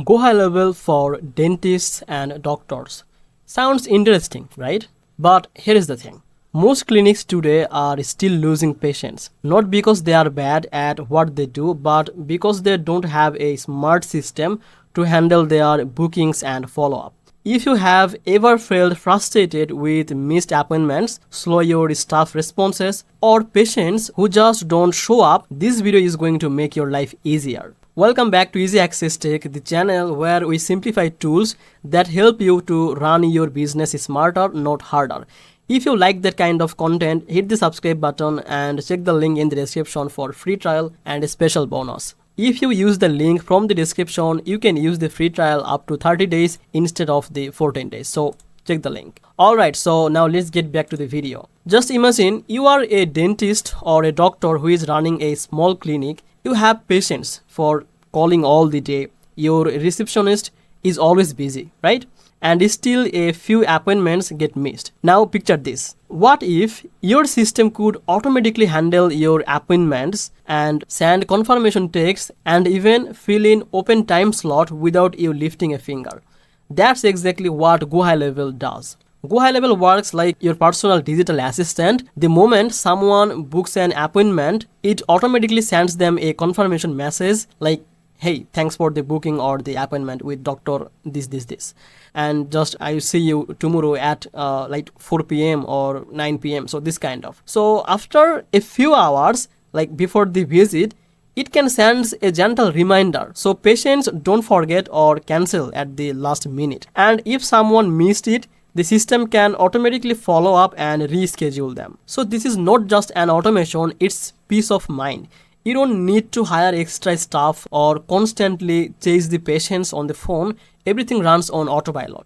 Go high level for dentists and doctors. Sounds interesting, right? But here is the thing. Most clinics today are still losing patients, not because they are bad at what they do, but because they don't have a smart system to handle their bookings and follow up. If you have ever felt frustrated with missed appointments, slow your staff responses, or patients who just don't show up, this video is going to make your life easier. Welcome back to Easy Access Tech, the channel where we simplify tools that help you to run your business smarter, not harder. If you like that kind of content, hit the subscribe button and check the link in the description for free trial and a special bonus. If you use the link from the description, you can use the free trial up to 30 days instead of the 14 days. So check the link. Alright, so now let's get back to the video. Just imagine you are a dentist or a doctor who is running a small clinic. You have patients for calling all the day. Your receptionist is always busy, right? And still a few appointments get missed. Now picture this. What if your system could automatically handle your appointments and send confirmation texts and even fill in open time slot without you lifting a finger? That's exactly what GoHighLevel does. GoHighLevel works like your personal digital assistant. The moment someone books an appointment, it automatically sends them a confirmation message like, hey, thanks for the booking or the appointment with doctor this. And just I see you tomorrow at like 4 p.m. or 9 p.m. So this kind of. So after a few hours, like before the visit, it can send a gentle reminder so patients don't forget or cancel at the last minute. And if someone missed it, the system can automatically follow up and reschedule them. So this is not just an automation, it's peace of mind. You don't need to hire extra staff or constantly chase the patients on the phone. Everything runs on autopilot.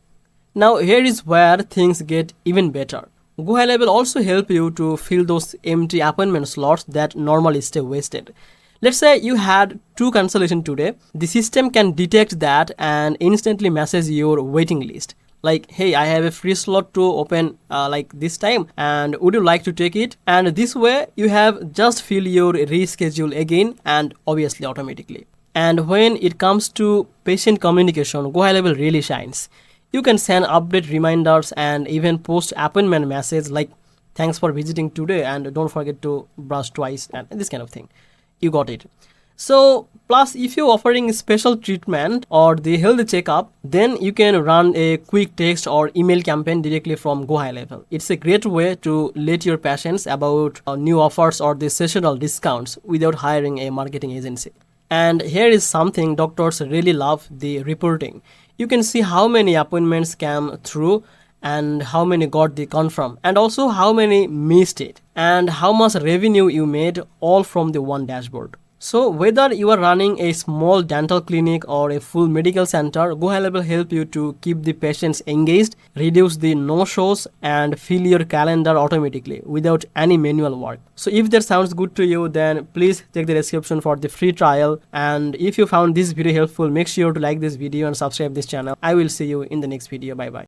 Now here is where things get even better. GoHighLevel also help you to fill those empty appointment slots that normally stay wasted. Let's say you had 2 consultations today. The system can detect that and instantly message your waiting list. Like, hey, I have a free slot to open like this time and would you like to take it? And this way you have just fill your reschedule again and obviously automatically. And when it comes to patient communication, GoHighLevel really shines. You can send update reminders and even post appointment message like thanks for visiting today and don't forget to brush twice and this kind of thing. You got it. So plus if you're offering special treatment or the health checkup, then you can run a quick text or email campaign directly from GoHighLevel. It's a great way to let your patients about new offers or the sessional discounts without hiring a marketing agency. And here is something doctors really love, the reporting. You can see how many appointments came through and how many got the confirm and also how many missed it and how much revenue you made, all from the one dashboard. So whether you are running a small dental clinic or a full medical center, GoHighLevel help you to keep the patients engaged, reduce the no-shows and fill your calendar automatically without any manual work. So if that sounds good to you, then please check the description for the free trial. And if you found this video helpful, make sure to like this video and subscribe this channel. I will see you in the next video. Bye bye.